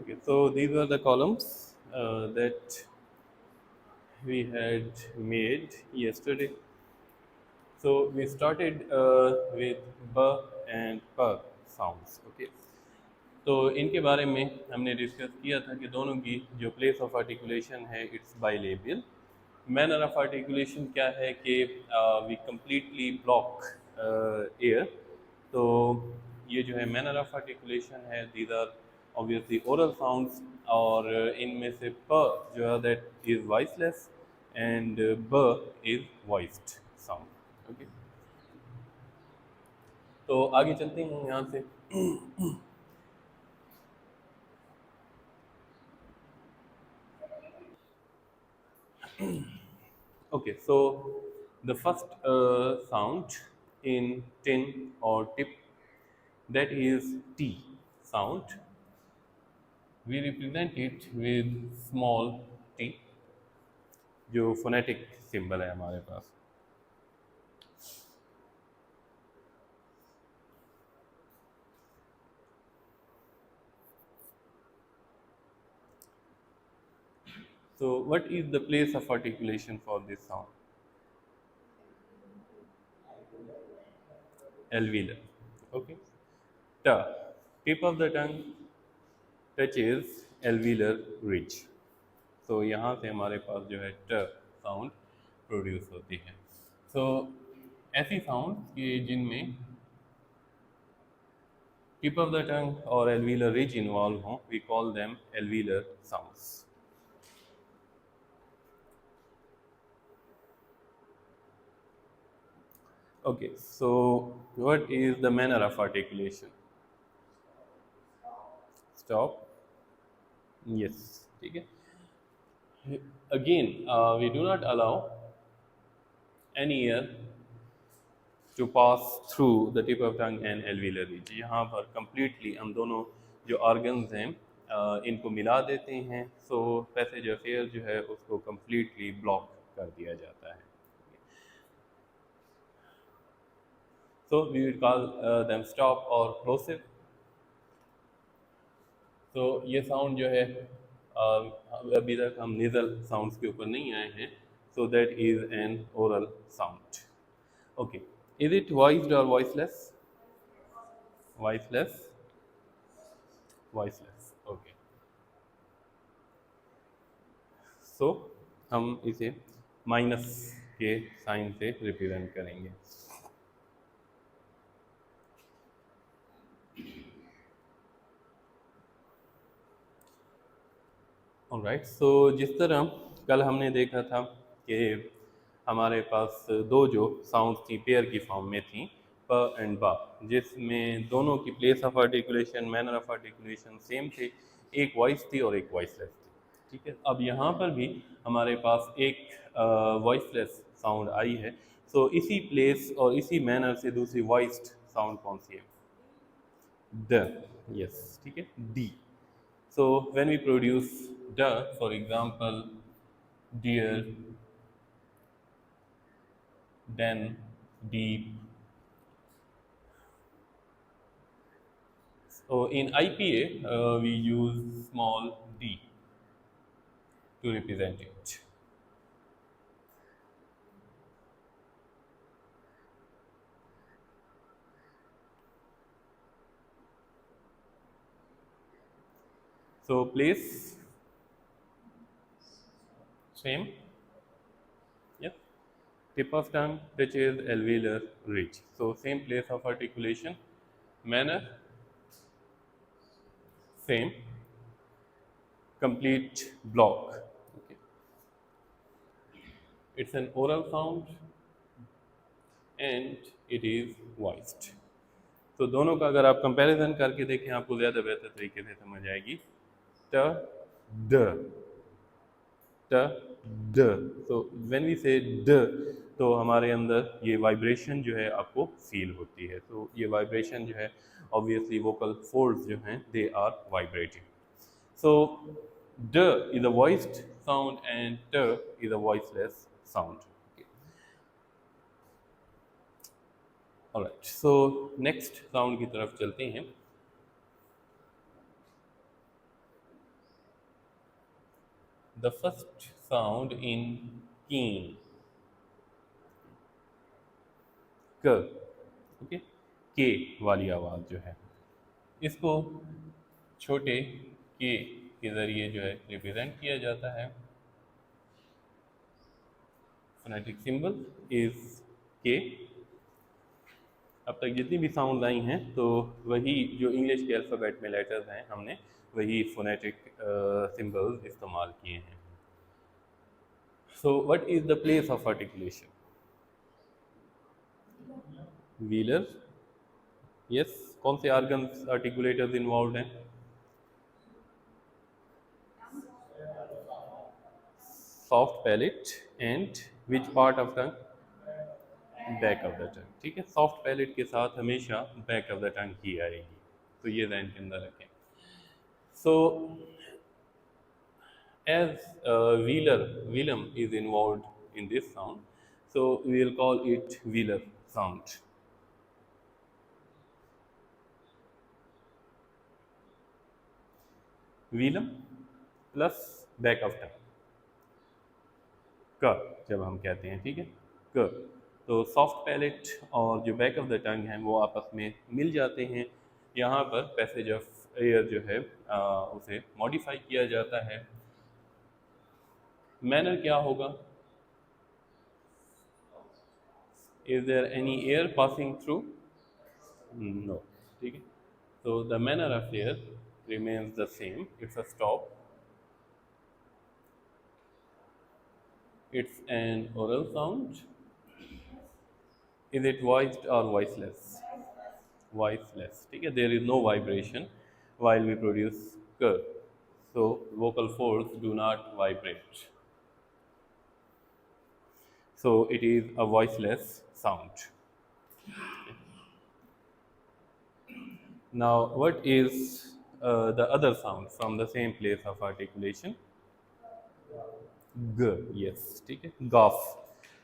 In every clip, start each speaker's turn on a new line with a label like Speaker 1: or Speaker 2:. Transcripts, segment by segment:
Speaker 1: Okay, so these were the columns that we had made yesterday. So we started with b and p sounds. Okay, तो इनके बारे में हमने discuss किया था कि दोनों की जो प्लेस ऑफ आर्टिकुलेशन है it's bilabial. Manner of articulation क्या है कि वी कंप्लीटली ब्लॉक एयर। तो ये जो है मैनर ऑफ आर्टिकुलेशन है, these are obviously oral sounds, और इनमें से प जो है दैट इज वॉइसलेस एंड ब इज वॉइस्ड साउंड। ओके, तो आगे चलते हैं यहाँ से। Okay, so the first sound in tin or tip, that is T sound. We represent it with small t, जो phonetic symbol है हमारे पास। So what is the place of articulation for this sound? Alveolar. Okay. T, tip of the tongue touches alveolar ridge. तो यहाँ से हमारे पास जो है ट साउंड प्रोड्यूस होती है। सो ऐसी साउंड कि जिनमें टिप ऑफ द टंग और एल्वीलर रिज इन्वॉल्व हों, we call them alveolar sounds. Okay, so what is the manner of articulation? Stop, yes, ठीक है। Again we do not allow any air to pass through the tip of tongue and alveolar ridge. यहाँ पर completely हम दोनों जो organs हैं इनको मिला देते हैं। सो पैसेज ऑफ एयर जो है उसको कंप्लीटली ब्लॉक कर दिया जाता है। So we will call them stop और प्लोसिव। तो ये साउंड जो है अभी तक हम नेजल साउंड्स के ऊपर नहीं आए हैं। So that is an oral sound. Okay, is it voiced और वॉइसलेस? Voiceless, voiceless. ओके, सो हम इसे माइनस के साइन से रिप्रेजेंट करेंगे। ऑलराइट, सो जिस तरह कल हमने देखा था कि हमारे पास दो जो साउंड थी पेयर की फॉर्म में थी, प एंड बा, जिसमें दोनों की place of articulation, manner of articulation same थे। एक वॉइस थी और एक वॉइसलेस थी। ठीक है, अब यहाँ पर भी हमारे पास एक वॉइसलेस साउंड आई है। सो इसी प्लेस और इसी मैनर से दूसरी वॉइस्ड साउंड कौन सी है? द, यस, ठीक है, D. So when we produce the, for example, dear, then, deep. So in IPA, we use small d to represent it. So place, same, yep. Tip of tongue touches alveolar ridge. So same place of articulation. Manner, same. Complete block. Okay. It's an oral sound and it is voiced. तो दोनों का अगर आप comparison करके देखें आपको ज़्यादा बेहतर तरीके से समझ आएगी। ट, द, ट, द। तो व्हेन वी से ड, तो हमारे अंदर ये वाइब्रेशन जो है आपको फील होती है। तो ये वाइब्रेशन जो है ऑब्वियसली वोकल फोल्ड्स जो हैं they are vibrating. So D is a voiced sound and T is a voiceless sound. Alright, so next sound की तरफ चलते हैं। the first sound in keen, क, ओके, के वाली आवाज़ जो है इसको छोटे के ज़रिए जो है रिप्रेजेंट किया जाता है। फोनेटिक सिंबल इज के। अब तक जितनी भी साउंड आई हैं तो वही जो इंग्लिश के अल्फ़ाबेट में लेटर्स हैं हमने वही फोनेटिक सिंबल्स इस्तेमाल किए हैं। So what is the place of articulation? Wheeler, yes. कौन से आर्गन्स आर्टिकुलेटर्स इन्वॉल्व हैं? Soft palate and which part of tongue? Back of the टंग, ठीक है। सॉफ्ट पैलेट के साथ हमेशा बैक ऑफ द टंग की आएगी, तो ये ध्यान के अंदर रखें। सो as velum is involved in this sound, so we will call it velar sound. Velum plus back of tongue, क जब हम कहते हैं, ठीक है, क, तो सॉफ्ट पैलेट और जो बैक ऑफ द टंग है वो आपस में मिल जाते हैं। यहाँ पर पैसेज ऑफ एयर जो है उसे मॉडिफाई किया जाता है। मैनर क्या होगा? Is there any air passing through? No, ठीक है। So the manner of air remains the same. It's a stop. It's an oral sound. Is it voiced or voiceless? Voiceless. ठीक है, there is no vibration while we produce k. So vocal folds do not vibrate. So it is a voiceless sound. Now what is the other sound from the same place of articulation? ग, yes, ठीक है। गाफ,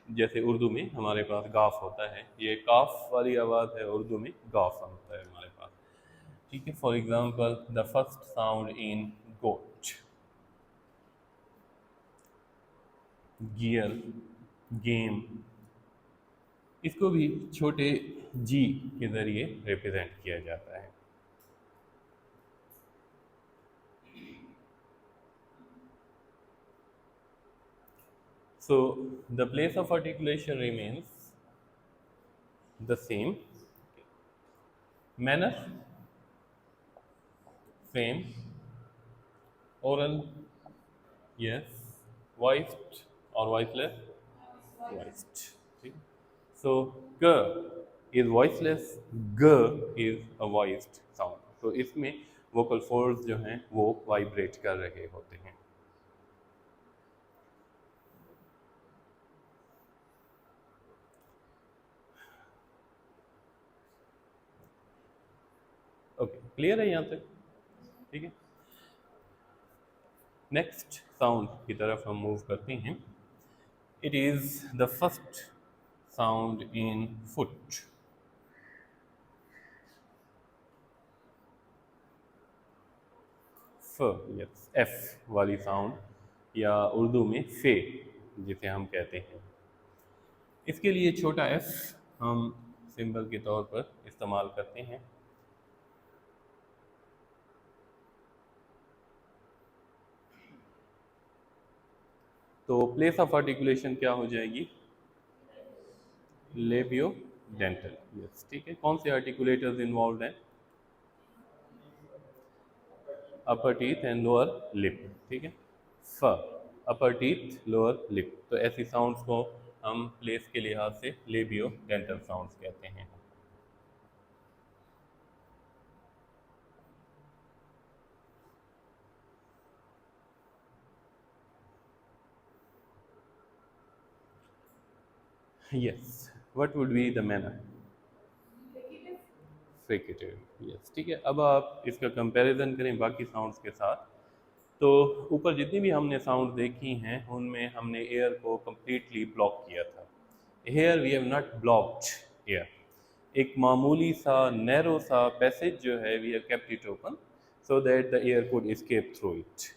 Speaker 1: जैसे उर्दू में हमारे पास गाफ होता है, ये काफ वाली आवाज़ है, उर्दू में गाफ होता है हमारे पास, ठीक है। For example the first sound in goat, gear, game, इसको भी छोटे जी के ज़रिए रिप्रेजेंट किया जाता है। So the place of articulation remains the same. Manner, same. Oral, yes. Voiced or voiceless? Voiced. ठीक? So g is voiceless, g is a voiced sound. तो इसमें vocal folds जो हैं वो वाइब्रेट कर रहे होते हैं। ओके, क्लियर है यहाँ तक? ठीक है। नेक्स्ट साउंड की तरफ हम मूव करते हैं। It is the first sound in foot. फ, यस, एफ वाली साउंड या उर्दू में फे जिसे हम कहते हैं। इसके लिए छोटा एफ हम सिंबल के तौर पर इस्तेमाल करते हैं। तो प्लेस ऑफ आर्टिकुलेशन क्या हो जाएगी? लेबियो डेंटल, यस, ठीक है। कौन से आर्टिकुलेटर्स इन्वॉल्व हैं? अपर टीथ एंड लोअर लिप, ठीक है। फ, अपर टीथ, लोअर लिप, तो ऐसी साउंड्स को हम प्लेस के लिहाज से लेबियो डेंटल साउंड्स कहते हैं। Yes, what would be the manner? Fricative, yes, ठीक है। अब आप इसका कंपैरिजन करें बाकी साउंड्स के साथ, तो ऊपर जितनी भी हमने साउंड देखी हैं उनमें हमने एयर को कम्प्लीटली ब्लॉक किया था। Here we have not blocked air, एक मामूली सा नैरो सा पैसेज जो है we have kept it open so that the air could escape through it.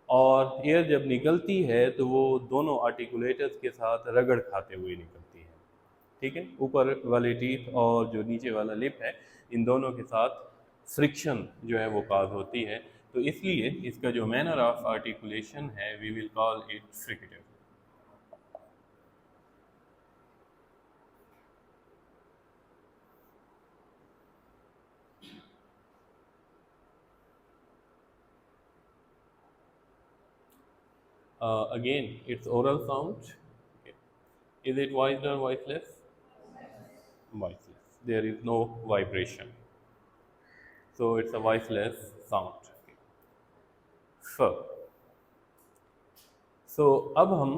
Speaker 1: और एयर जब निकलती है तो वो दोनों आर्टिकुलेटर्स के साथ रगड़ खाते हुए निकलती है। ठीक है, ऊपर वाले टीथ और जो नीचे वाला लिप है, इन दोनों के साथ फ्रिक्शन जो है वो काज होती है। तो इसलिए इसका जो मैनर ऑफ आर्टिकुलेशन है, we will call it fricative. Again, it's oral sound. Okay. Is it voiced or voiceless? Voiceless. There is no vibration. So it's a voiceless sound. Okay. F. सो अब हम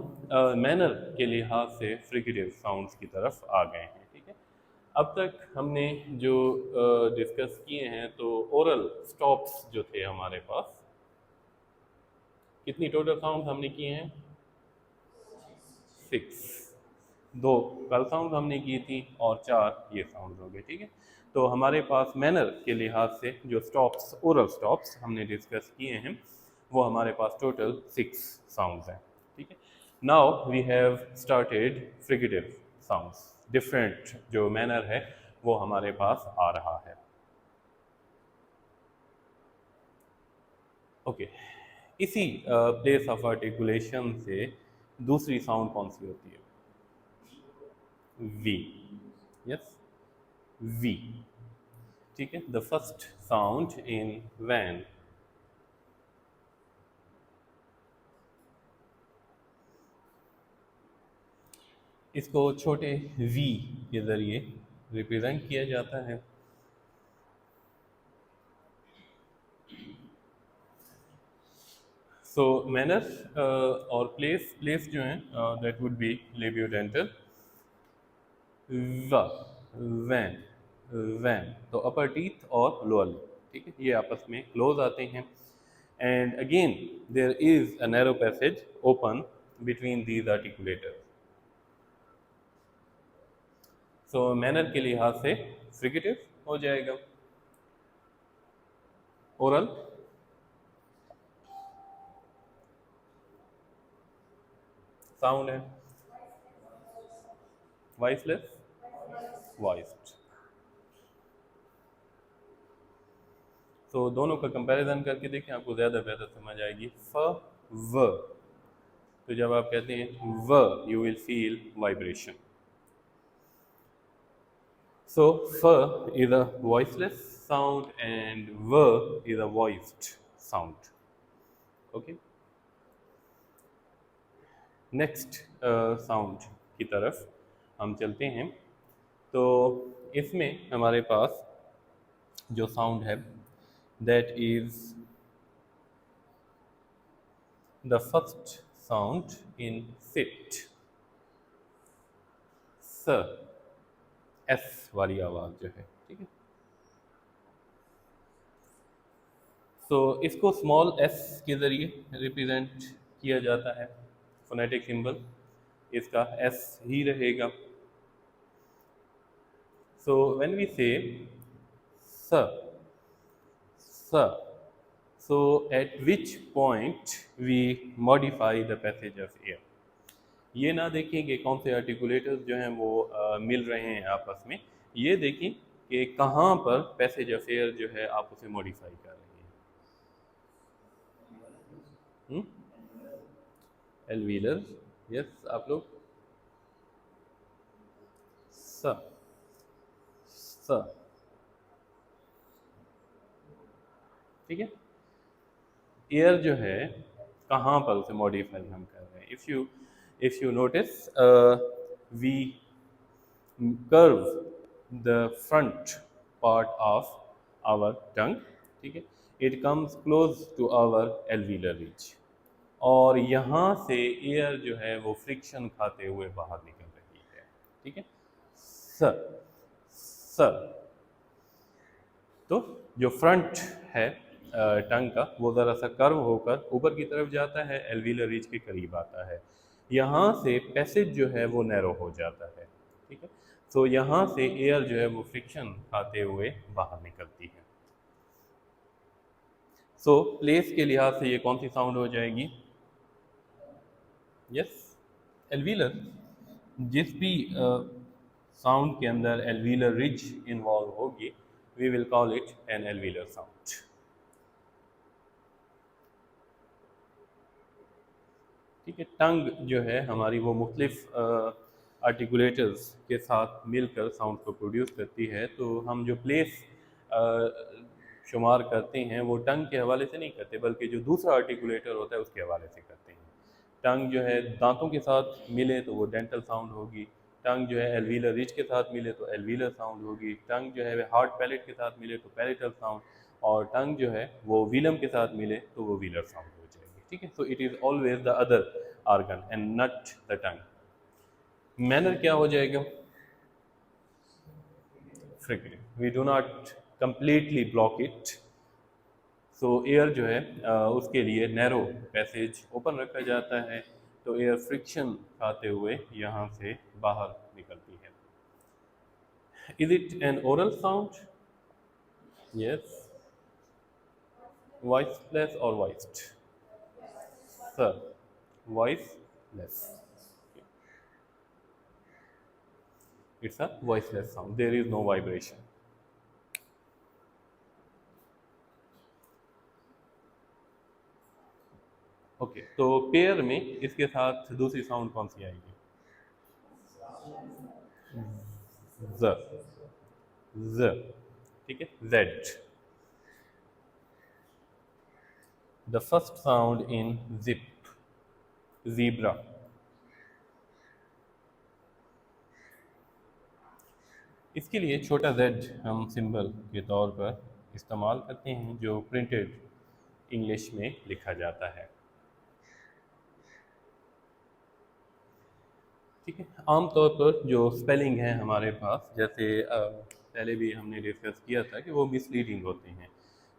Speaker 1: मैनर के लिहाज से fricative sounds की तरफ आ गए हैं। ठीक है, अब तक हमने जो डिस्कस किए हैं, तो ओरल स्टॉप्स जो थे हमारे पास, कितनी टोटल साउंड हमने किए हैं? 6। 2 कल साउंड हमने की थी और 4 ये साउंड हो गए। ठीक है, तो हमारे पास मैनर के लिहाज से जो स्टॉप्स, ओरल स्टॉप्स हमने डिस्कस किए हैं, वो हमारे पास टोटल 6 साउंड्स हैं। ठीक है, now we have started fricative sounds. Different जो मैनर है वो हमारे पास आ रहा है। ओके, इसी प्लेस ऑफ आर्टिकुलेशन से दूसरी साउंड कौन सी होती है? वी। Yes, V. ठीक है, the first sound in van. इसको छोटे वी के ज़रिए रिप्रेजेंट किया जाता है। सो मैनर और प्लेस जो हैं, दैट वुड बी लेबियोडेंटल। व, वैन, वैन, तो अपर टीथ और लोअर लिप, ठीक है, ये आपस में क्लोज आते हैं। And again there is a narrow passage open between these articulators. So manner के लिहाज से फ्रिकेटिव हो जाएगा। ओरल, साउंड है वॉइसलेस, वॉइस्ड। तो दोनों का कंपैरिजन करके देखें, आपको ज़्यादा बेहतर समझ आएगी। फ, व, तो जब आप कहते हैं व, you will feel vibration. So f is a voiceless sound and v is a voiced sound. Okay. Next sound की तरफ हम चलते हैं। तो इसमें हमारे पास जो साउंड है, that is the first sound in seat. स, एस वाली आवाज़ जो है, ठीक है। तो इसको स्मॉल एस के ज़रिए रिप्रेजेंट किया जाता है। फोनेटिक सिंबल इसका एस ही रहेगा। So when we say sa, sa, so at which point we modify the passage of air? ये ना देखें कि कौन से आर्टिकुलेटर्स जो हैं वो मिल रहे हैं आपस में, ये देखें कि कहाँ पर पैसेज ऑफ एयर जो है आप उसे मॉडिफाई कर रहे हैं। एलवीलर, यस, आप लोग स, स, ठीक है। एयर जो है कहाँ पर उसे मॉडिफाई हम कर रहे हैं? If you notice, we curve the front part of our tongue, ठीक है, it comes close to our alveolar ridge, और यहाँ से एयर जो है वो फ्रिक्शन खाते हुए बाहर निकल रही है। ठीक है, स, स, तो जो फ्रंट है टंग का, वो ज़रा सा कर्व होकर ऊपर की तरफ जाता है, एल्वीलर रीच के करीब आता है। यहाँ से पैसेज जो है वो नैरो हो जाता है। ठीक है, तो यहाँ से एयर जो है वो फ्रिक्शन खाते हुए बाहर निकलती है। सो प्लेस के लिहाज से ये कौन सी साउंड हो जाएगी? Yes, alveolar. जिस भी साउंड के अंदर एल्वीलर रिज इन्वॉल्व होगी, we will call it an alveolar sound. ठीक है, टंग जो है हमारी वो मुख्तलिफ आर्टिकुलेटर्स के साथ मिलकर साउंड को प्रोड्यूस करती है। तो हम जो प्लेस शुमार करते हैं वो टंग के हवाले से नहीं करते, बल्कि जो दूसरा आर्टिकुलेटर होता है उसके हवाले से करते हैं। टंग जो है दांतों के साथ मिले तो वो डेंटल साउंड होगी, टंग जो है एल्वीलर रिज के साथ मिले तो एल्वीलर साउंड होगी, टंग जो है हार्ड पैलेट के साथ मिले तो पैलेटल साउंड, और टंग जो है वो विलम के साथ मिले तो वो व्हीलर साउंड हो जाएगी। ठीक है, so it is always the other organ and not the tongue. Manner क्या हो जाएगा? Frequent, we do not completely block it. So air जो है उसके लिए नैरो पैसेज ओपन रखा जाता है, तो एयर फ्रिक्शन खाते हुए यहाँ से बाहर निकलती है। Is it an oral sound? Yes. Voiceless और voiced? Sir, voiceless. It's a voiceless sound, there is no vibration. Okay, तो पेयर में इसके साथ दूसरी साउंड कौन सी आएगी? ज, ज। ठीक है, Z. The first sound in zip, zebra. इसके लिए छोटा जेड हम सिंबल के तौर पर इस्तेमाल करते हैं, जो प्रिंटेड इंग्लिश में लिखा जाता है। ठीक है, आमतौर पर जो स्पेलिंग है हमारे पास, जैसे पहले भी हमने डिस्कस किया था कि वो मिसलीडिंग होते हैं,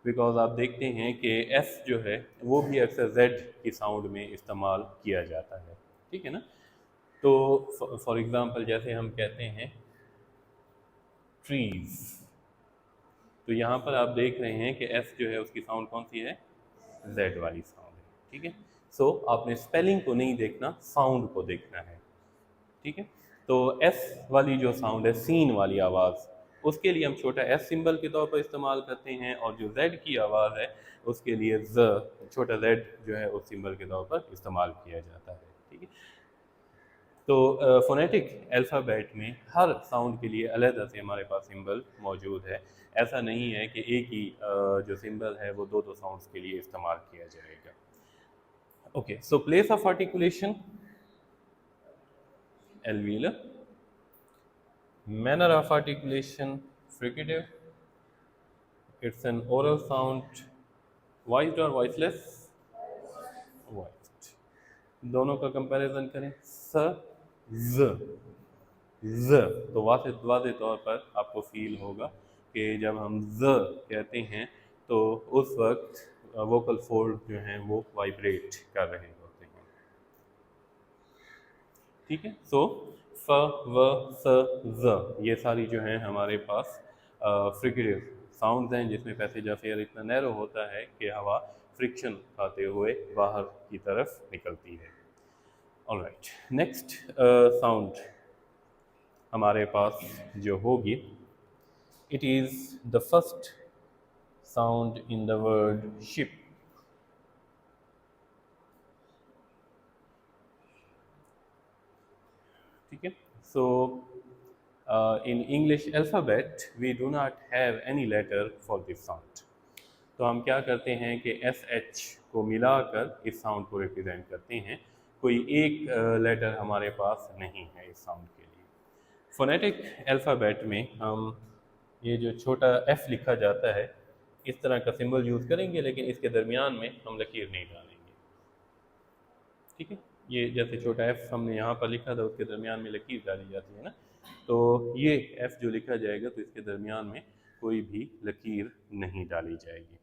Speaker 1: बिकॉज आप देखते हैं कि एफ जो है वो भी अक्सर जेड की साउंड में इस्तेमाल किया जाता है। ठीक है ना? तो फॉर एग्ज़ाम्पल जैसे हम कहते हैं ट्रीज, तो यहाँ पर आप देख रहे हैं कि एफ जो है उसकी साउंड कौन सी है? जेड वाली साउंड है। ठीक है, सो आपने स्पेलिंग को नहीं देखना, साउंड को देखना है। ठीक है, तो एस वाली जो साउंड है, सीन वाली आवाज़, उसके लिए हम छोटा एस सिंबल के तौर पर इस्तेमाल करते हैं, और जो जेड की आवाज़ है उसके लिए ज, छोटा जेड जो है उस सिंबल के तौर पर इस्तेमाल किया जाता है। ठीक है, तो फोनेटिक अल्फ़ाबेट में हर साउंड के लिए अलग से हमारे पास सिंबल मौजूद है। ऐसा नहीं है कि एक ही जो सिंबल है वो दो दो साउंड्स के लिए इस्तेमाल किया जाएगा। Okay, so place of articulation, alveolar. Manner of articulation, fricative. It's an oral sound, voiced or voiceless? Voiced. दोनों का कंपैरिजन करें, स, ज, ज, तो वाज़े वाज़े तौर पर आपको फील होगा कि जब हम ज कहते हैं तो उस वक्त वोकल फोल्ड जो हैं वो वाइब्रेट कर रहे होते हैं। ठीक है, सो फ, व, स, ज, ये सारी जो हैं हमारे पास फ्रिकेटिव साउंड्स हैं, जिसमें पैसेज ऑफ एयर इतना नैरो होता है कि हवा फ्रिक्शन खाते हुए बाहर की तरफ निकलती है। ऑलराइट, नेक्स्ट साउंड हमारे पास जो होगी, it is the first sound in the word ship. ठीक है, सो in English alphabet we do not have any letter for this sound. तो हम क्या करते हैं कि एस एच को मिलाकर इस साउंड को रिप्रेजेंट करते हैं, कोई एक लेटर हमारे पास नहीं है इस साउंड के लिए। फोनेटिक अल्फ़ाबेट में हम ये जो छोटा एफ लिखा जाता है इस तरह का सिंबल यूज़ करेंगे, लेकिन इसके दरमियान में हम लकीर नहीं डालेंगे। ठीक है, ये जैसे छोटा एफ हमने यहाँ पर लिखा था उसके दरमियान में लकीर डाली जाती है ना, तो ये एफ जो लिखा जाएगा तो इसके दरमियान में कोई भी लकीर नहीं डाली जाएगी।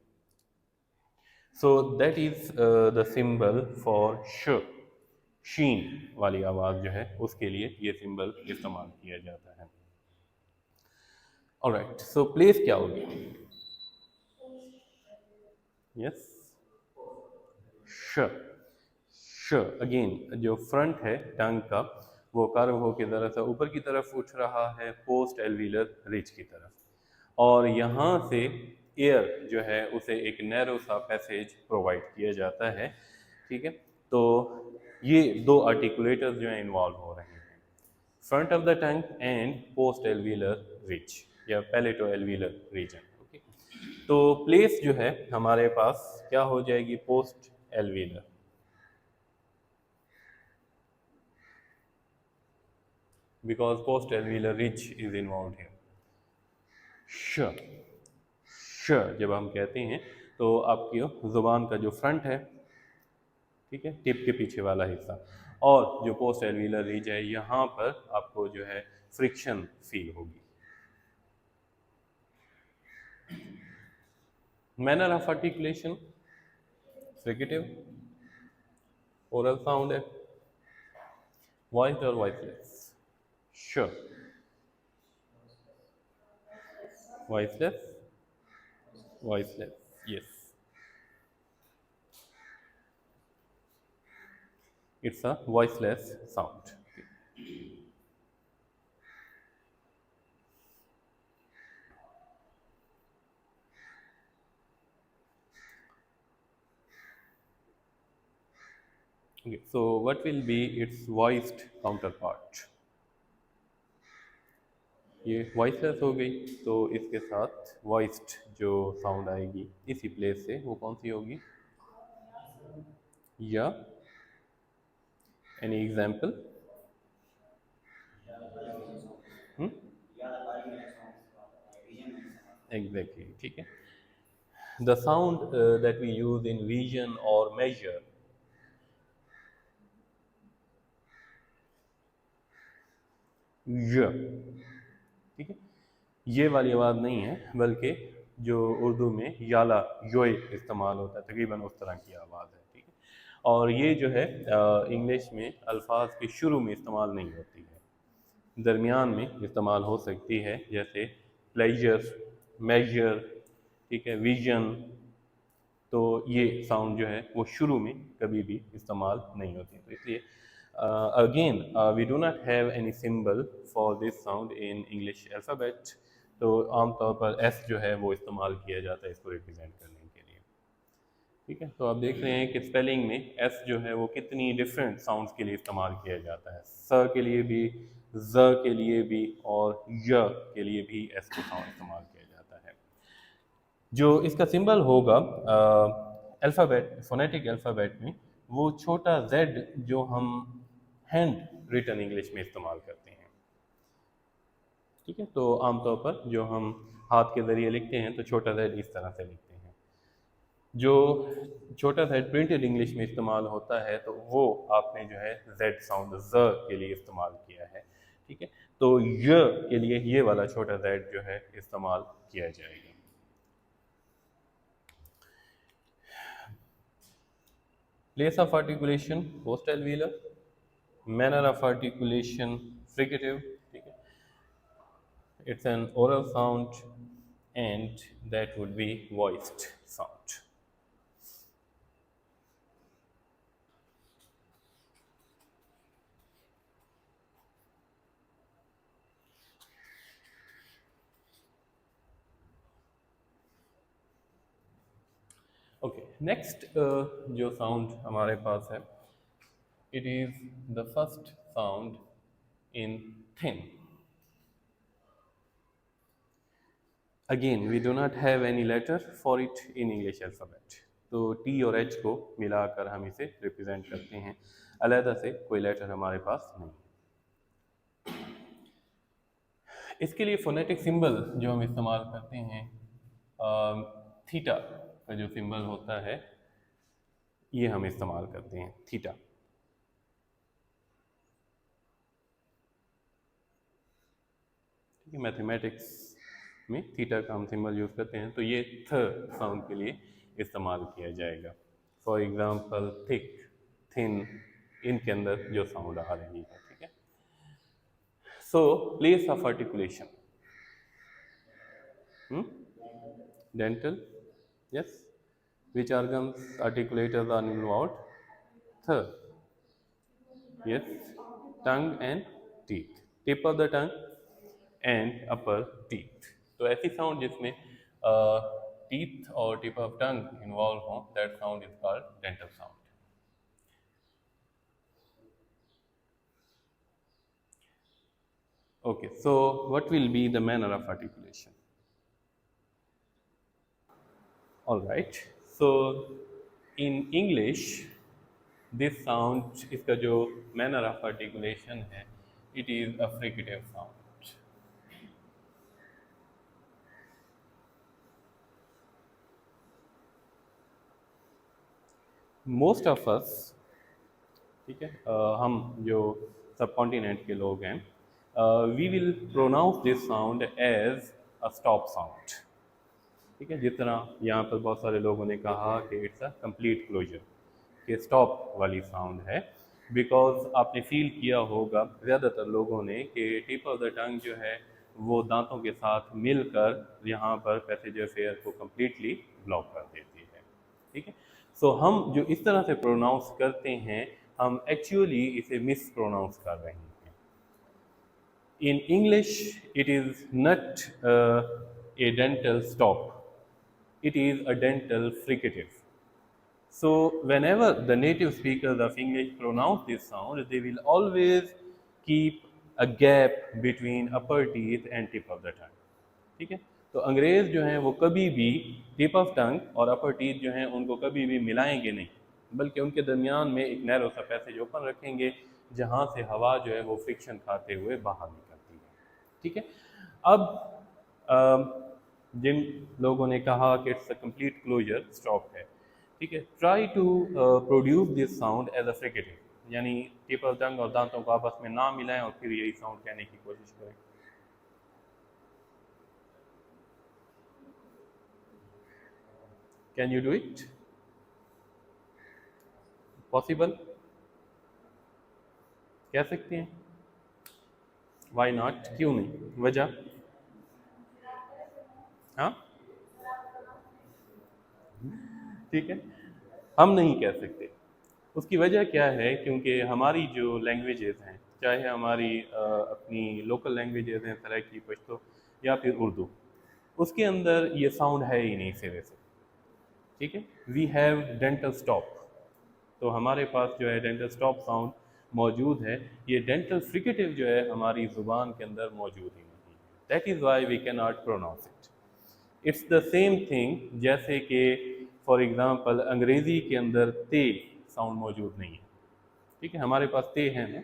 Speaker 1: So that is the symbol for श, शीन वाली आवाज़ जो है उसके लिए ये सिंबल इस्तेमाल किया जाता है। ऑलराइट, सो प्लेस क्या होगी? यस, श, श अगेन जो फ्रंट है टंग का वो कर्व होकर ज़रा ऊपर की तरफ उठ रहा है पोस्ट एल्विलर रिज की तरफ और यहाँ से एयर जो है उसे एक नैरो सा पैसेज प्रोवाइड किया जाता है। ठीक है, तो ये दो आर्टिकुलेटर्स जो हैं इन्वॉल्व हो रहे हैं, front of the tongue and post alveolar ridge या पैलेटो एल्विलर रीजन। ओके, तो प्लेस जो है हमारे पास क्या हो जाएगी, post alveolar, because post alveolar ridge is involved here। श, श जब हम कहते हैं तो आपकी जुबान का जो फ्रंट है, ठीक है, टिप के पीछे वाला हिस्सा, और जो पोस्ट एल्विलर रिज है यहाँ पर आपको जो है फ्रिक्शन फील होगी। Manner of articulation, fricative, oral sound है, वॉइस और वॉइसलेस। श, voiceless, voiceless, yes, it's a voiceless sound। Okay, so what will be its voiced counterpart? ये वॉइसलेस हो गई, तो इसके साथ वॉइस्ड जो साउंड आएगी इसी प्लेस से वो कौन सी होगी? या, एनी एग्जाम्पल? एग्जैक्टली, ठीक है। The sound that we use in vision और मेजर, य, ठीक है, ये वाली आवाज़ नहीं है, बल्कि जो उर्दू में याला योय इस्तेमाल होता है तकरीबन उस तरह की आवाज़ है। ठीक है, और ये जो है इंग्लिश में अल्फाज के शुरू में इस्तेमाल नहीं होती है, दरमियान में इस्तेमाल हो सकती है, जैसे प्लेजर, मेजर, ठीक है, विजन। तो ये साउंड जो है वो शुरू में कभी भी इस्तेमाल नहीं होती, तो इसलिए again we do not have any symbol for this sound in English alphabet. तो आमतौर पर एस जो है वो इस्तेमाल किया जाता है इसको रिप्रेजेंट करने के लिए। ठीक है, तो आप देख रहे हैं कि स्पेलिंग में एस जो है वो कितनी डिफरेंट साउंड्स के लिए इस्तेमाल किया जाता है, स के लिए भी, ज के लिए भी, और य के लिए भी एस को साउंड इस्तेमाल किया जाता है। जो इसका सिंबल होगा अल्फ़ाबेट, फोनेटिक अल्फ़ाबेट में, वो छोटा जेड जो हम हैंड रिटन इंग्लिश में इस्तेमाल करते हैं। ठीक है, तो आमतौर पर जो हम हाथ के ज़रिए लिखते हैं तो छोटा जेड इस तरह से लिखते हैं। जो छोटा जेड प्रिंटेड इंग्लिश में इस्तेमाल होता है तो वो आपने जो है जेड साउंड ज के लिए इस्तेमाल किया है। ठीक है, तो य के लिए ये वाला छोटा जेड जो है इस्तेमाल किया जाएगा। Place of articulation, post alveolar, manner of articulation, fricative, ठीक है, it's an oral sound and that would be voiced sound। Okay, next जो साउंड हमारे पास है, it is the first sound in thin. Again we do not have any letter for it in English alphabet, तो T और H को मिलाकर हम इसे रिप्रेजेंट करते हैं, अलहदा से कोई लेटर हमारे पास नहीं। इसके लिए फोनेटिक सिंबल जो हम इस्तेमाल करते हैं, थीटा का जो सिंबल होता है ये हम इस्तेमाल करते हैं, थीटा। ठीक है, मैथमेटिक्स में थीटा का हम सिंबल यूज़ करते हैं, तो ये थ साउंड के लिए इस्तेमाल किया जाएगा। फॉर एग्जांपल थिक, थिन, इनके अंदर जो साउंड आ रही है। ठीक है, so place of articulation, dental, yes, Which organs articulators are involved? Third, yes, tongue and teeth. Tip of the tongue and upper teeth. तो ऐसी साउंड जिसमें टीथ और टिप ऑफ टंग इन्वॉल्व हो, that sound is called dental sound. Okay, so what will be the manner of articulation? All right, so in English, this sound, इसका जो manner of articulation है, it is a fricative sound. Most of us, ठीक है, हम जो सब continent के लोग हैं, we will pronounce this sound as a stop sound. ठीक है, जिस तरह यहाँ पर बहुत सारे लोगों ने कहा कि इट्स अ कंप्लीट क्लोजर, कि स्टॉप वाली साउंड है, बिकॉज आपने फील किया होगा ज़्यादातर लोगों ने कि टिप ऑफ द टंग जो है वो दांतों के साथ मिलकर यहाँ पर पैसेज ऑफ एयर को कम्प्लीटली ब्लॉक कर देती है. ठीक है, सो हम जो इस तरह से प्रोनाउंस करते हैं, हम एक्चुअली इसे मिस प्रोनाउंस कर रहे हैं. In English, it is not a dental stop, it is a dental fricative. So whenever the native speakers of English pronounce this sound, they will always keep a gap between upper teeth and tip of the tongue. ठीक है, तो अंग्रेज़ जो हैं वो कभी भी tip of tongue और अपर टीथ जो हैं उनको कभी भी मिलाएंगे नहीं, बल्कि उनके दरमियान में एक नैरो सा पैसेज ओपन रखेंगे जहाँ से हवा जो है वो फ्रिक्शन खाते हुए बाहर निकलती है. ठीक है, अब जिन लोगों ने कहा कि it's a complete closure stop है, ठीक है, try to produce this sound as a fricative, यानी टिप ऑफ टंग और दांतों को आपस में ना मिलाएं और फिर यही साउंड कहने की कोशिश करें. Can you do it? Possible? कह सकते हैं? Why not? क्यों नहीं? वजह? हाँ, ठीक है, हम नहीं कह सकते. उसकी वजह क्या है? क्योंकि हमारी जो लैंग्वेजेस हैं, चाहे हमारी अपनी लोकल लैंग्वेजेस हैं, सराइकी, पश्तो या फिर उर्दू, उसके अंदर ये साउंड है ही नहीं सिरे से. ठीक है, वी हैव डेंटल स्टॉप, तो हमारे पास जो है डेंटल स्टॉप साउंड मौजूद है. ये डेंटल फ्रिकेटिव जो है हमारी ज़ुबान के अंदर मौजूद ही नहीं है. That is why we can not pronounce it. It's the same thing जैसे कि फॉर एग्ज़ाम्पल अंग्रेज़ी के अंदर ते साउंड मौजूद नहीं है. ठीक है, हमारे पास ते है ना,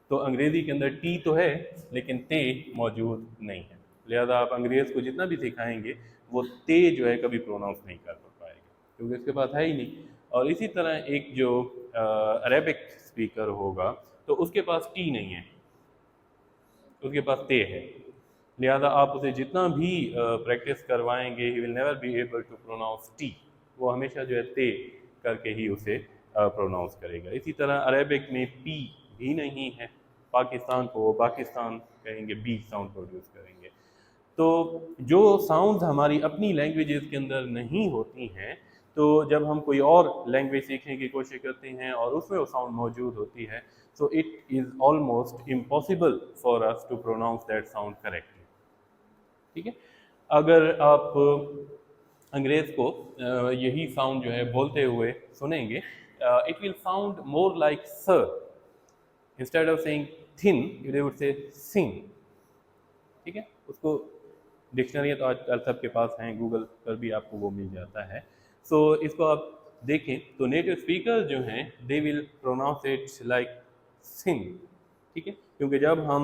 Speaker 1: तो अंग्रेज़ी के अंदर टी तो है लेकिन ते मौजूद नहीं है. लिहाजा आप अंग्रेज़ को जितना भी सिखाएंगे वो ते जो है कभी प्रोनाउंस नहीं कर पाएगा, क्योंकि उसके पास है ही नहीं. और इसी तरह एक जो अरेबिक स्पीकर होगा तो उसके पास टी नहीं है, उसके पास ते है. लिहाजा आप उसे जितना भी प्रैक्टिस करवाएंगे, he will never be able to pronounce T. वो हमेशा जो है ते करके ही उसे प्रोनाउंस करेगा. इसी तरह अरेबिक में पी भी नहीं है, पाकिस्तान को पाकिस्तान कहेंगे, बी साउंड प्रोड्यूस करेंगे. तो जो साउंड्स हमारी अपनी लैंग्वेजेस के अंदर नहीं होती हैं, तो जब हम कोई और लैंग्वेज सीखने की कोशिश करते हैं और उसमें वो साउंड मौजूद होती है, so it is almost impossible for us to pronounce that sound correctly. ठीक है, अगर आप अंग्रेज़ को यही साउंड जो है बोलते हुए सुनेंगे, it will sound more like sir. Instead of saying thin, they would say sing. ठीक है, उसको डिक्शनरी तो आजकल सबके पास हैं, गूगल पर भी आपको वो मिल जाता है. सो इसको आप देखें तो नेटिव स्पीकर जो हैं they will pronounce it like sing. ठीक है, क्योंकि जब हम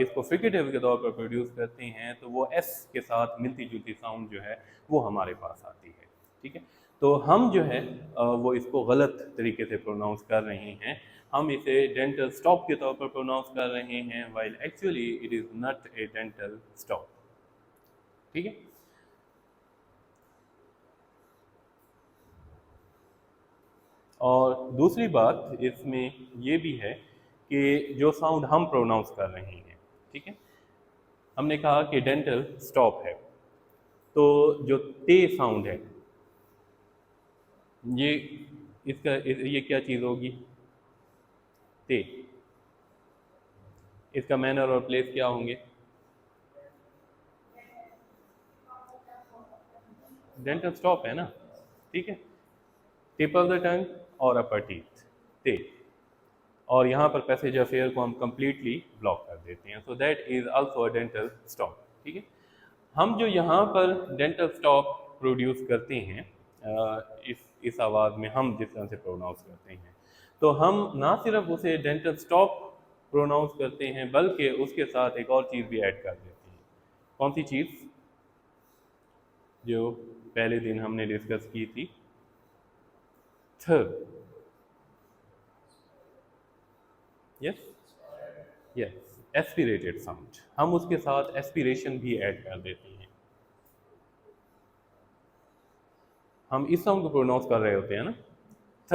Speaker 1: इसको फ्रिकेटिव के तौर पर प्रोड्यूस करते हैं तो वो एस के साथ मिलती जुलती साउंड जो है वो हमारे पास आती है. ठीक है, तो हम जो है वो इसको गलत तरीके से प्रोनाउंस कर रहे हैं. हम इसे डेंटल स्टॉप के तौर पर प्रोनाउंस कर रहे हैं, while actually it is not a dental stop. ठीक है, और दूसरी बात इसमें ये भी है कि जो साउंड हम प्रोनाउंस कर रहे हैं, ठीक है, हमने कहा कि डेंटल स्टॉप है, तो जो ते साउंड है ये ये क्या चीज़ होगी? ते। इसका मैनर और प्लेस क्या होंगे? डेंटल स्टॉप है ना, ठीक है। टिप ऑफ द टंग और अपर टीथ, ते। और यहाँ पर पैसेज ऑफ एयर को हम कंप्लीटली ब्लॉक कर देते हैं, so that is also a dental stop, ठीक है। हम जो यहाँ पर डेंटल स्टॉप प्रोड्यूस करते हैं, इस आवाज़ में हम जिस तरह से प्रोनाउंस करते हैं, तो हम ना सिर्फ उसे डेंटल स्टॉप प्रोनाउंस करते हैं बल्कि उसके साथ एक और चीज़ भी ऐड कर देते हैं। कौन सी चीज़? जो पहले दिन हमने डिस्कस की थी, थ। Yes, yes, aspirated sound. हम उसके साथ एस्पिरेशन भी ऐड कर देते हैं। हम इस साउंड को प्रोनाउंस कर रहे होते हैं ना, थ,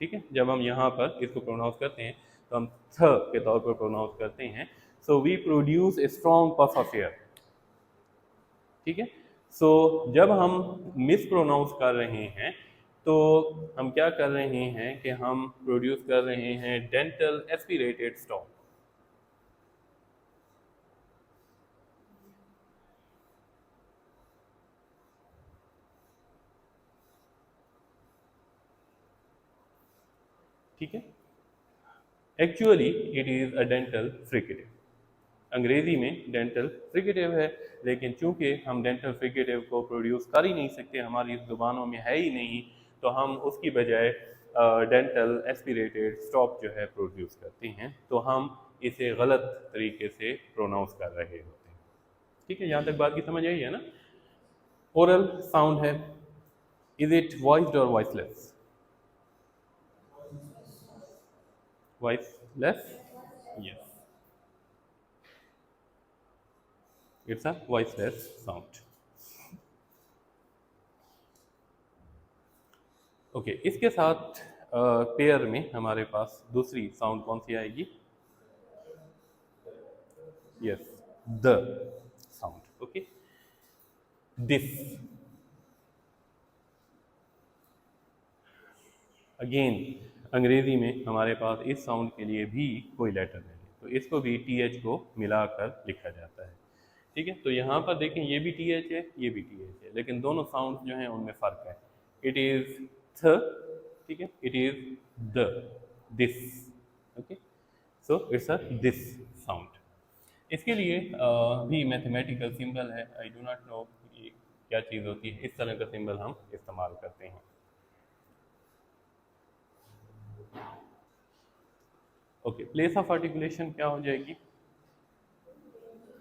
Speaker 1: ठीक है। जब हम यहाँ पर इसको प्रोनाउंस करते हैं तो हम थ के तौर पर प्रोनाउंस करते हैं। So we produce a strong puff of air, ठीक है। सो जब हम मिस प्रोनाउंस कर रहे हैं तो हम क्या कर रहे हैं कि हम प्रोड्यूस कर रहे हैं डेंटल एस्पिरेटेड स्टॉप। ठीक है। Actually it is a dental fricative. अंग्रेज़ी में डेंटल फ्रिकेटिव है, लेकिन चूंकि हम डेंटल फ्रिकेटिव को प्रोड्यूस कर ही नहीं सकते, हमारी ज़ुबानों में है ही नहीं, तो हम उसकी बजाय डेंटल एस्पिरेटेड स्टॉप जो है प्रोड्यूस करते हैं। तो हम इसे गलत तरीके से प्रोनाउंस कर रहे होते हैं, ठीक है। यहाँ तक बात की समझ आई है ना? ओरल साउंड है, इज इट वॉइस्ड और voiceless? Voiceless, yes, it's a voiceless sound. Okay, इसके साथ पेयर में हमारे पास दूसरी साउंड कौन सी आएगी? Yes, the sound, okay. This, again अंग्रेजी में हमारे पास इस साउंड के लिए भी कोई लेटर नहीं है, तो इसको भी टी एच को मिलाकर लिखा जाता है, ठीक है। तो यहाँ पर देखें, ये भी टी एच है, ये भी टी एच है, लेकिन दोनों साउंड जो हैं उनमें फ़र्क है। इट इज़ थ, ठीक है, it is the, this, okay. So it's a this sound. इसके लिए भी मैथमेटिकल सिंबल है, आई डू नॉट नो ये क्या चीज़ होती है, इस तरह का सिंबल हम इस्तेमाल करते हैं। ओके, प्लेस ऑफ आर्टिकुलेशन क्या हो जाएगी?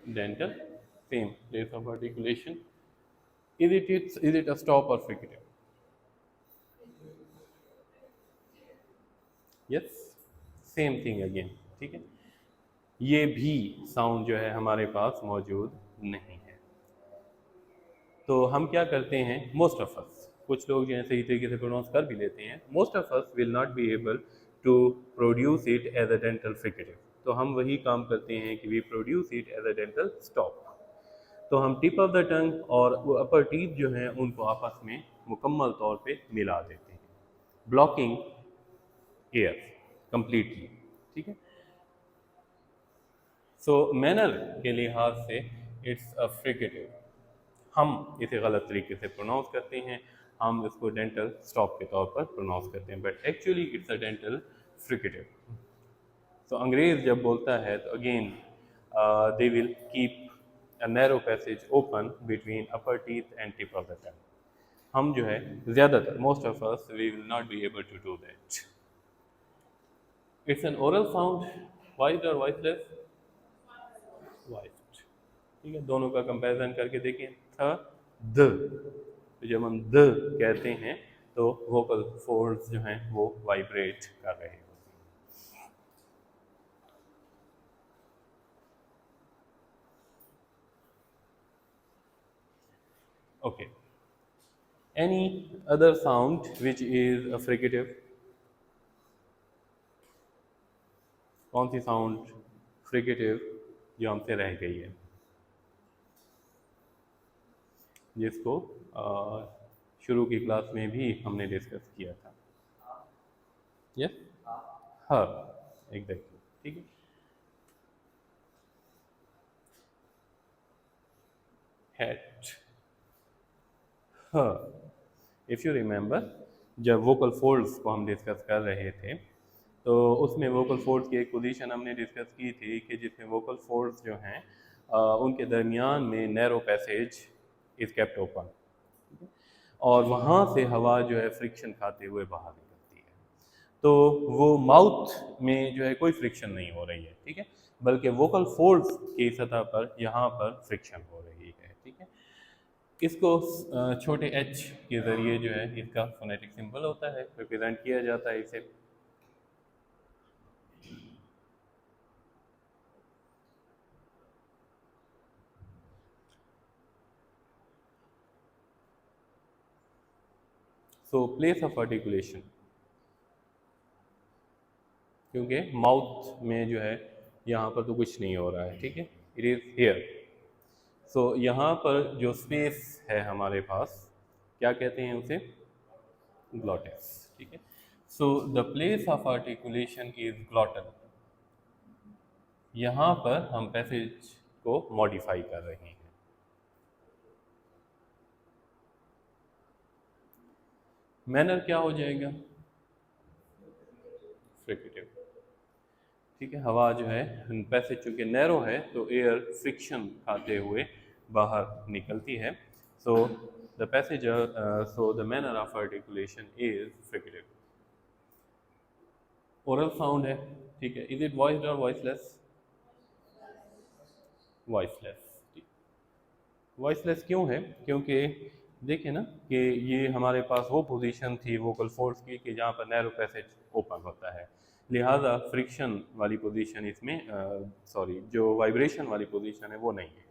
Speaker 1: Dental, same place of articulation. Is it a stop और fricative? Yes, same thing again, ठीक है। ये भी साउंड जो है हमारे पास मौजूद नहीं है। तो हम क्या करते हैं, मोस्ट ऑफ अस, कुछ लोग जो है सही तरीके से प्रोनाउंस कर भी लेते हैं, most of us will not be able to produce it as a dental fricative. तो हम वही काम करते हैं कि we produce it as a dental stop. तो हम टिप ऑफ द टंग और वो अपर टीथ जो हैं उनको आपस में मुकम्मल तौर पे मिला देते हैं, ब्लॉकिंग एयर कंप्लीटली, ठीक है। सो मैनर के लिहाज से इट्स अ फ्रिकेटिव। हम इसे गलत तरीके से प्रोनाउंस करते हैं, हम इसको डेंटल स्टॉप के तौर पर प्रोनाउंस करते हैं, but actually it's a dental fricative. तो अंग्रेज जब बोलता है तो again they will keep a narrow passage open between upper teeth and tip of the tongue. हम जो है ज़्यादातर, most of us, we will not be able to do that. It's an oral sound, voiced और voiceless? Voiced, ठीक है। दोनों का comparison करके देखें, थ, द। तो जब हम द कहते हैं तो वोकल फोल्ड्स जो हैं वो वाइब्रेट कर रहे होते हैं। Okay, any other sound which is a fricative? कौन सी साउंड फ्रिकेटिव जो हमसे रह गई है, जिसको शुरू की क्लास में भी हमने डिस्कस किया था। यस, हाँ, एग्जैक्टली, ठीक है। हैट, हाँ, इफ़ यू रिमेंबर, जब वोकल फोल्ड्स को हम डिस्कस कर रहे थे तो उसमें वोकल फोल्ड्स की एक पोजीशन हमने डिस्कस की थी कि जिसमें वोकल फोल्ड्स जो हैं उनके दरमियान में narrow passage is kept open, और वहाँ से हवा जो है फ्रिक्शन खाते हुए बाहर निकलती है। तो वो माउथ में जो है कोई फ्रिक्शन नहीं हो रही है, ठीक है, बल्कि वोकल फोल्ड्स की सतह पर यहाँ पर फ्रिक्शन हो रही है, ठीक है। इसको छोटे h के ज़रिए जो है इसका फोनेटिक सिंबल होता है, रिप्रेजेंट किया जाता है इसे। सो प्लेस ऑफ आर्टिकुलेशन, क्योंकि माउथ में जो है यहाँ पर तो कुछ नहीं हो रहा है, ठीक है, इट इज़ हियर। सो यहाँ पर जो स्पेस है हमारे पास, क्या कहते हैं उसे, ग्लॉटिस, ठीक है। So the place of articulation is glottal. यहाँ पर हम पैसेज को मॉडिफाई कर रहे हैं। मैनर क्या हो जाएगा, फ्रिकेटिव, ठीक है। हवा जो है पैसेज चूँकि नैरो है तो एयर फ्रिक्शन खाते हुए बाहर निकलती है। So the passage, so the manner of articulation is fricative. Oral sound है, ठीक है, इज इट वॉइस्ड और वॉइसलेस, वॉइसलेस। वॉइसलेस क्यों है, क्योंकि देखिए ना कि ये हमारे पास वो पोजीशन थी वोकल फोर्स की कि जहाँ पर नैरो पैसेज ओपन होता है, लिहाजा फ्रिक्शन वाली पोजीशन इसमें, सॉरी, जो वाइब्रेशन वाली पोजीशन है वो नहीं है।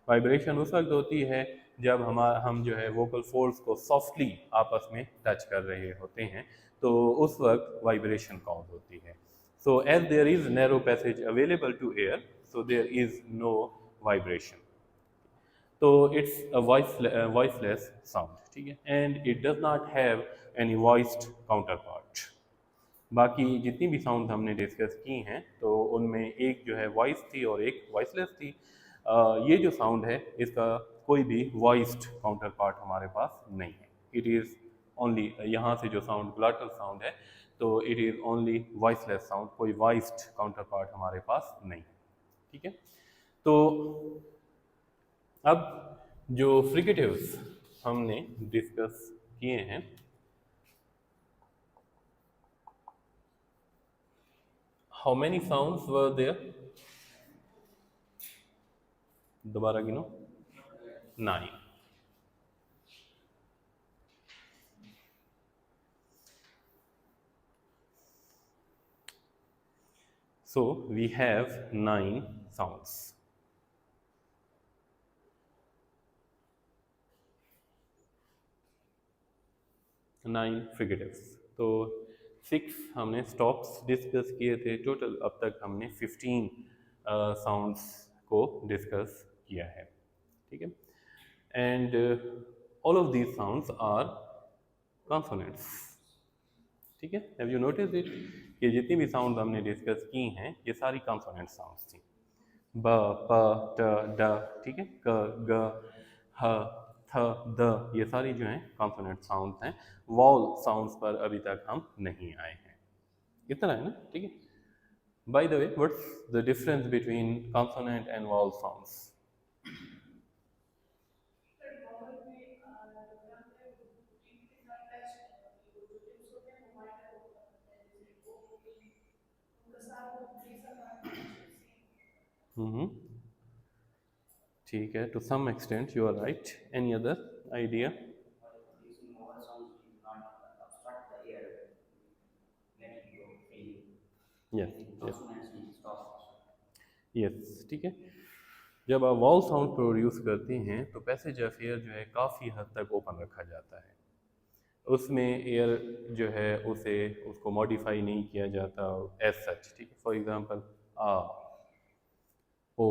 Speaker 1: वाइब्रेशन उस वक्त होती है जब हम जो है वोकल फोर्स को सॉफ्टली आपस में टच कर रहे होते हैं, तो उस वक्त वाइब्रेशन काउंट होती है। So as there is narrow passage available to air, so there is no vibration. तो इट्स अ वॉइसलेस साउंड, ठीक है, and it does not have any voiced counterpart. बाकी जितनी भी साउंड हमने डिस्कस की हैं तो उनमें एक जो है वॉइस थी और एक वॉइसलेस थी। ये जो साउंड है इसका कोई भी वॉइस्ड काउंटर पार्ट हमारे पास नहीं है। इट इज़ ओनली, यहाँ से जो साउंड ग्लॉटल साउंड है तो it is only voiceless sound, कोई वॉइस्ड काउंटर पार्ट हमारे पास नहीं है, ठीक है। तो अब जो फ्रिकेटिव्स हमने डिस्कस किए हैं, how many sounds were there, दोबारा गिनो, 9। So we have 9 sounds. Nine fricatives. तो 6 हमने स्टॉप्स डिस्कस किए थे, टोटल अब तक हमने 15 साउंड्स को डिस्कस किया है, ठीक है। And all of these sounds are consonants, ठीक है। हैव यू नोटिस इट कि जितनी भी साउंड हमने डिस्कस की हैं ये सारी कॉन्सोनेंट साउंड्स थी, ब, प, ट, ड, ठीक है, क, ग, ह, थ, द, ये सारी जो हैं कॉन्सोनेंट साउंड्स हैं। वॉल साउंड्स पर अभी तक हम नहीं आए हैं, इतना है ना, ठीक है। By the way, what's the difference between consonant and vowel sounds? Hmm, ठीक है, to some extent you are right. Any other idea? Yes, yes, yes, ठीक है। जब आप वॉल साउंड प्रोड्यूस करते हैं तो पैसेज ऑफ एयर जो है काफ़ी हद तक ओपन रखा जाता है, उसमें एयर जो है उसे उसको मॉडिफाई नहीं किया जाता एज सच, ठीक है। फॉर एग्जांपल आ, ओ,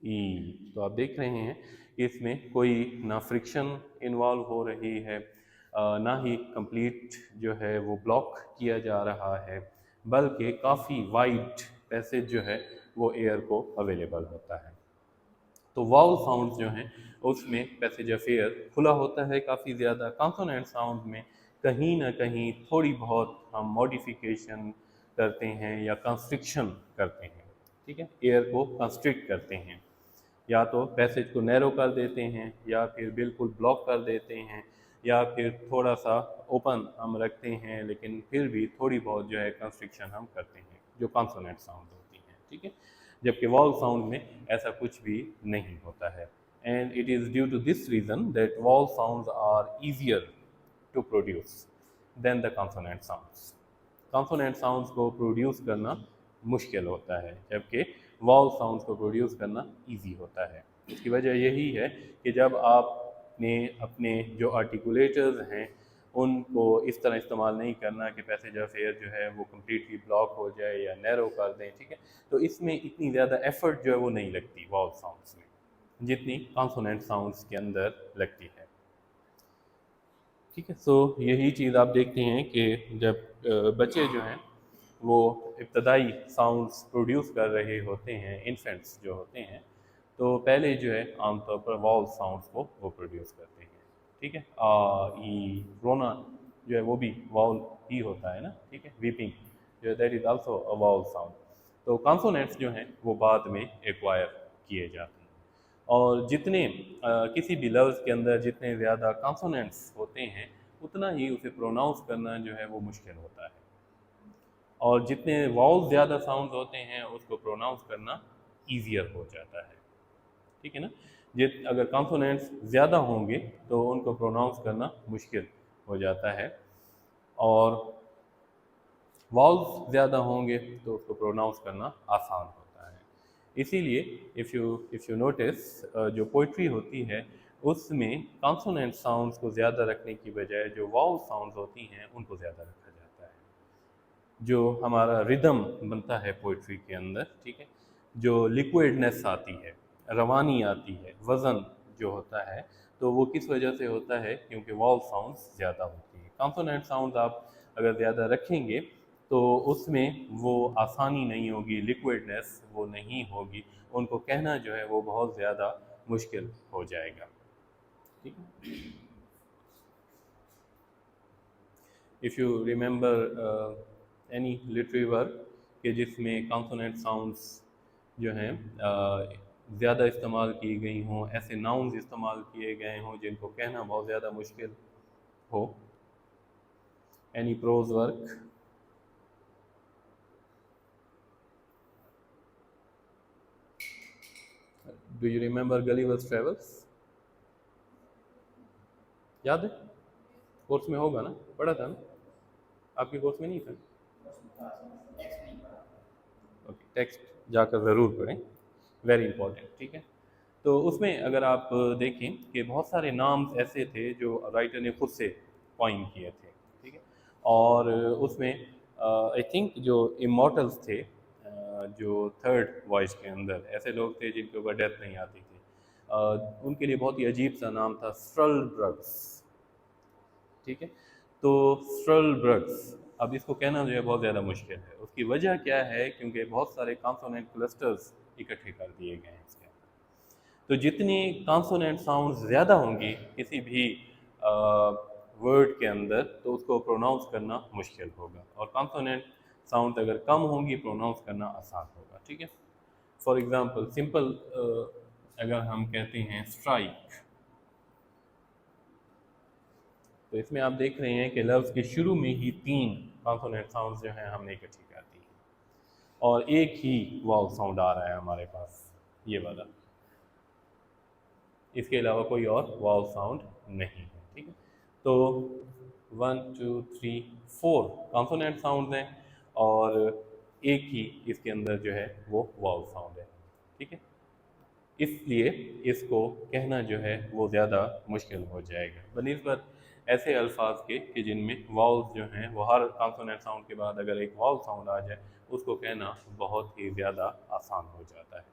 Speaker 1: ई, तो आप देख रहे हैं कि इसमें कोई ना फ्रिक्शन इन्वॉल्व हो रही है, ना ही कंप्लीट जो है वो ब्लॉक किया जा रहा है, बल्कि काफ़ी वाइड पैसेज जो है वो एयर को अवेलेबल होता है। तो वाउल साउंड जो हैं उसमें पैसेज ऑफ एयर खुला होता है काफ़ी ज़्यादा। कॉन्सोनेंट साउंड में कहीं ना कहीं थोड़ी बहुत हम मॉडिफिकेशन करते हैं या कंस्ट्रिक्शन करते हैं, ठीक है, एयर को कंस्ट्रिक्ट करते हैं, या तो पैसेज को नैरो कर देते हैं या फिर बिल्कुल ब्लॉक कर देते हैं या फिर थोड़ा सा ओपन हम रखते हैं, लेकिन फिर भी थोड़ी बहुत जो है कंस्ट्रिक्शन हम करते हैं जो कॉन्सोनेंट साउंड होती हैं, ठीक है। जबकि वॉवल साउंड में ऐसा कुछ भी नहीं होता है। And it is due to this reason that vowel sounds are easier to produce than the consonant sounds. Consonant sounds को प्रोड्यूस करना मुश्किल होता है, जबकि वॉवल साउंड्स को प्रोड्यूस करना इजी होता है। इसकी वजह यही है कि जब आपने अपने जो आर्टिकुलेटर्स हैं उनको इस तरह इस्तेमाल नहीं करना कि पैसेज ऑफ एयर जो है वो कम्प्लीटली ब्लॉक हो जाए या नैरो कर दें, ठीक है, तो इसमें इतनी ज़्यादा एफर्ट जो है वो नहीं लगती वॉवल साउंड्स में जितनी कॉन्सोनेंट साउंड्स के अंदर लगती है, ठीक है। सो यही चीज़ आप देखते हैं कि जब बच्चे जो हैं वो इब्तदाई साउंड्स प्रोड्यूस कर रहे होते हैं, इन्फेंट्स जो होते हैं, तो पहले जो है आमतौर पर वाउल साउंड्स को वो प्रोड्यूस करते हैं, ठीक है। ई रोना जो है वो भी वाउल ही होता है ना, ठीक है। वीपिंग जो है that is also a vowel sound. तो कॉन्सोनेंट्स जो हैं वो बाद में एक्वायर किए जाते हैं। और जितने किसी भी लफ्ज़ के अंदर जितने ज़्यादा कॉन्सोनेंट्स होते हैं उतना ही उसे प्रोनाउंस करना जो है वो मुश्किल होता है, और जितने वाउल ज़्यादा साउंड होते हैं उसको प्रोनाउंस करना ईजियर हो जाता है, ठीक है ना। जित अगर कॉन्सोनेंट्स ज़्यादा होंगे तो उनको प्रोनाउंस करना मुश्किल हो जाता है, और वाउल्स ज़्यादा होंगे तो उसको प्रोनाउंस करना आसान होता है। इसीलिए इफ़ यू नोटिस जो पोइट्री होती है उसमें कॉन्सोनेंट साउंड्स को ज़्यादा रखने की बजाय जो वाउल साउंड्स होती हैं उनको ज़्यादा रखा जाता है। जो हमारा रिदम बनता है पोइट्री के अंदर, ठीक है, जो लिक्विडनेस आती है, रवानी आती है, वज़न जो होता है, तो वो किस वजह से होता है, क्योंकि वाउल साउंड्स ज़्यादा होती हैं। कॉन्सोनेंट साउंड्स आप अगर ज़्यादा रखेंगे तो उसमें वो आसानी नहीं होगी, लिक्विडनेस वो नहीं होगी, उनको कहना जो है वो बहुत ज़्यादा मुश्किल हो जाएगा, ठीक है। If you remember any literary work कि जिसमें कॉन्सोनेंट साउंड्स जो हैं ज़्यादा इस्तेमाल की गई हों, ऐसे नाउन्स इस्तेमाल किए गए हों जिनको कहना बहुत ज़्यादा मुश्किल हो, any prose work. Do you remember Gulliver's travels? याद है? कोर्स में होगा ना, पढ़ा था ना? आपके कोर्स में नहीं था? ओके, टेक्स्ट जाकर ज़रूर पढ़ें, वेरी इंपॉर्टेंट, ठीक है। तो उसमें अगर आप देखें कि बहुत सारे नाम्स ऐसे थे जो राइटर ने खुद से कॉइन किए थे, ठीक है, और उसमें आई थिंक जो इमॉर्टल्स थे, जो थर्ड वॉइस के अंदर ऐसे लोग थे जिनके ऊपर डेथ नहीं आती थी, उनके लिए बहुत ही अजीब सा नाम था स्ट्रल ड्रग्स, ठीक है। तो स्ट्रल ड्रग्स, अब इसको कहना जो है बहुत ज़्यादा मुश्किल है। उसकी वजह क्या है, क्योंकि बहुत सारे कॉन्सोनेंट क्लस्टर्स इकट्ठे कर दिए गए हैं इसके अंदर। तो जितनी कॉन्सोनेंट साउंड ज़्यादा होंगी किसी भी वर्ड के अंदर, तो उसको प्रोनाउंस करना मुश्किल होगा, और कॉन्सोनेंट साउंड अगर कम होंगी प्रोनाउंस करना आसान होगा, ठीक है। फॉर एग्ज़ाम्पल सिंपल अगर हम कहते हैं स्ट्राइक, तो इसमें आप देख रहे हैं कि लफ्ज़ के शुरू में ही 3 कॉन्सोनेंट साउंड्स जो हैं हमने इकट्ठी कर दी हैं, और एक ही वाउल साउंड आ रहा है हमारे पास, ये वाला। इसके अलावा कोई और वाउल साउंड नहीं है, ठीक है। तो 1 2 3 4 कॉन्सोनेंट साउंड हैं, और एक ही इसके अंदर जो है वो वाउल साउंड है, ठीक है। इसलिए इसको कहना जो है वो ज़्यादा मुश्किल हो जाएगा बनिस्बत ऐसे अल्फाज के कि जिनमें वाउल्स जो हैं वो हर कॉन्सोनेंट साउंड के बाद अगर एक वाउल साउंड आ जाए उसको कहना बहुत ही ज़्यादा आसान हो जाता है,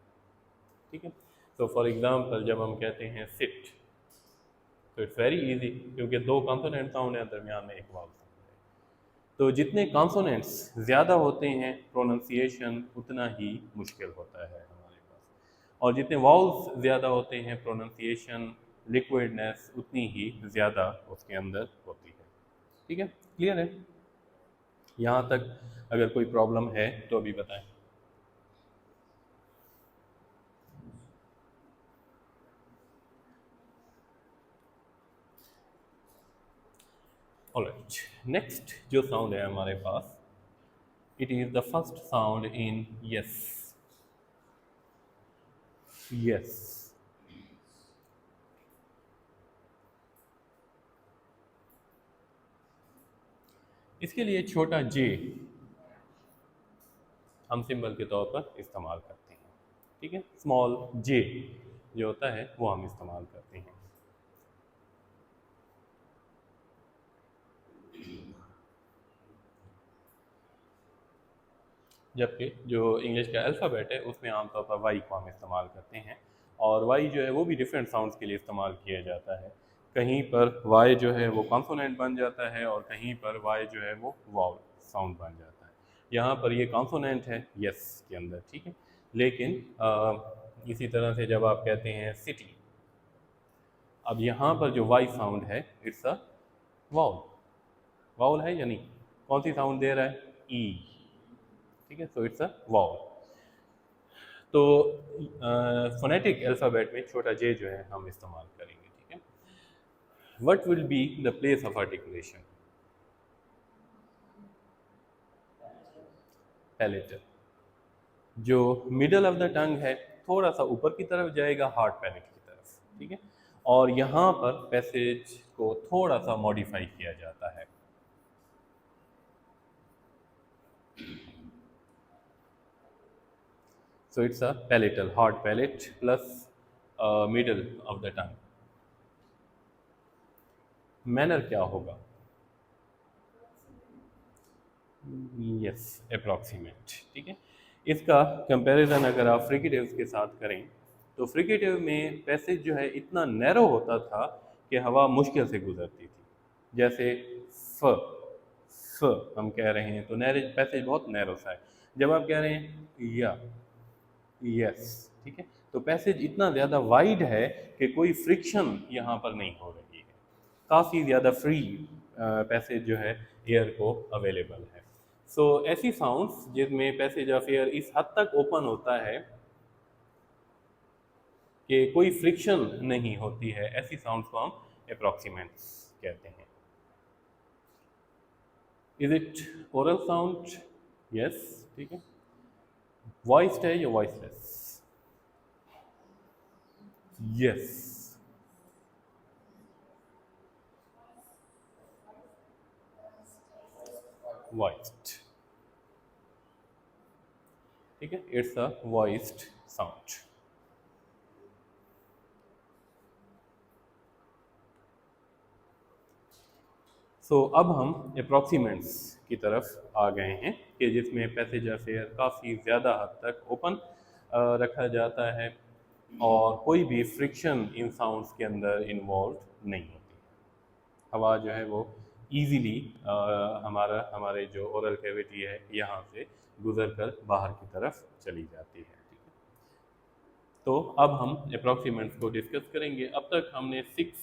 Speaker 1: ठीक है। तो फॉर एग्जांपल जब हम कहते हैं सिट, तो इट्स वेरी इजी क्योंकि दो कॉन्सोनेंट साउंड है, दरमियान में एक वावल साउंड है। तो जितने कॉन्सोनेंट्स ज़्यादा होते हैं प्रोनाउंसिएशन उतना ही मुश्किल होता है हमारे पास, और जितने वावल्स ज़्यादा होते हैं प्रोनाउंसिएशन लिक्विडनेस उतनी ही ज़्यादा उसके अंदर होती है। ठीक है, क्लियर है? यहाँ तक अगर कोई प्रॉब्लम है तो अभी बताएं। ऑलराइट, नेक्स्ट जो साउंड है हमारे पास, it is the first sound in yes. Yes, इसके लिए छोटा जे हम सिंबल के तौर पर इस्तेमाल करते हैं। ठीक है, स्मॉल जे जो होता है वो हम इस्तेमाल करते हैं। जबकि जो इंग्लिश का अल्फ़ाबेट है उसमें आमतौर पर वाई को हम इस्तेमाल करते हैं, और वाई जो है वो भी डिफरेंट साउंड्स के लिए इस्तेमाल किया जाता है। कहीं पर वाई जो है वो कॉन्सोनेंट बन जाता है और कहीं पर वाई जो है वो वावल साउंड बन जाता है। यहाँ पर ये कॉन्सोनेंट है यस के अंदर, ठीक है। लेकिन इसी तरह से जब आप कहते हैं सिटी, अब यहाँ पर जो वाई साउंड है इट्स अ वावल। वावल है या नहीं? कौन सी साउंड दे रहा है? ई। ठीक है, सो इट्स अ वावल। तो फोनेटिक अल्फ़ाबेट में छोटा जे जो है हम इस्तेमाल करेंगे। ठीक है, what will be the place of articulation? Palatal. जो मिडल ऑफ द टंग है थोड़ा सा ऊपर की तरफ जाएगा हार्ड पैलेट की तरफ। ठीक है, और यहाँ पर पैसेज को थोड़ा सा मॉडिफाई किया जाता है। So it's a palatal, hard palate plus middle of the tongue. Manner क्या होगा? Yes, approximate. ठीक है, इसका कंपैरिजन अगर आप फ्रिकेटिव्स के साथ करें तो फ्रिकेटिव में पैसेज जो है इतना नैरो होता था कि हवा मुश्किल से गुजरती थी। जैसे फ फ हम कह रहे हैं तो नैरो पैसेज बहुत नैरो सा है। जब आप कह रहे हैं या, यस, ठीक है, तो पैसेज इतना ज़्यादा वाइड है कि कोई फ्रिक्शन यहाँ पर नहीं हो रही है, काफ़ी ज़्यादा फ्री पैसेज जो है एयर को अवेलेबल है। सो ऐसी साउंड्स जिसमें पैसेज ऑफ एयर इस हद तक ओपन होता है कि कोई फ्रिक्शन नहीं होती है, ऐसी साउंड्स को हम अप्रॉक्सीमेट्स कहते हैं। Is it oral sound? Yes, ठीक है। वॉइस्ड है या वॉइसलेस? Yes, voiced. ठीक है, इट्स अ वॉइस्ड साउंड। सो अब हम अप्रॉक्सीमेंट्स की तरफ आ गए हैं कि जिसमें पैसेज ऑफ एयर काफ़ी ज़्यादा हद तक ओपन रखा जाता है और कोई भी फ्रिक्शन इन साउंड्स के अंदर इन्वॉल्व नहीं होती है। हवा जो है वो ईजीली हमारे जो ओरल कैविटी है यहाँ से गुजर कर बाहर की तरफ चली जाती है। ठीक है, तो अब हम अप्रॉक्सीमेंट्स को डिस्कस करेंगे। अब तक हमने 6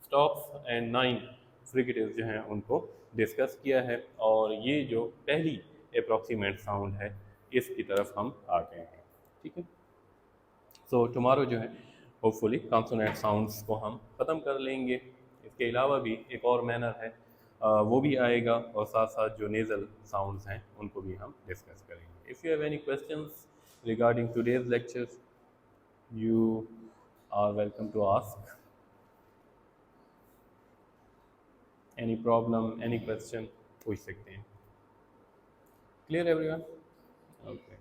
Speaker 1: स्टॉप्स एंड 9 फ्रिकेटिव्स जो हैं उनको डिस्कस किया है, और ये जो पहली अप्रॉक्सीमेट साउंड है इसकी तरफ हम आ गए हैं। ठीक है, सो टुमारो जो है होपफुली कॉन्सोनेंट साउंड्स को हम ख़त्म कर लेंगे। इसके अलावा भी एक और मैनर है, वो भी आएगा, और साथ साथ जो नेज़ल साउंड्स हैं उनको भी हम डिस्कस करेंगे। If you have any questions regarding today's lecture, you are welcome to ask. Any problem, any question पूछ सकते हैं। Clear everyone? Okay.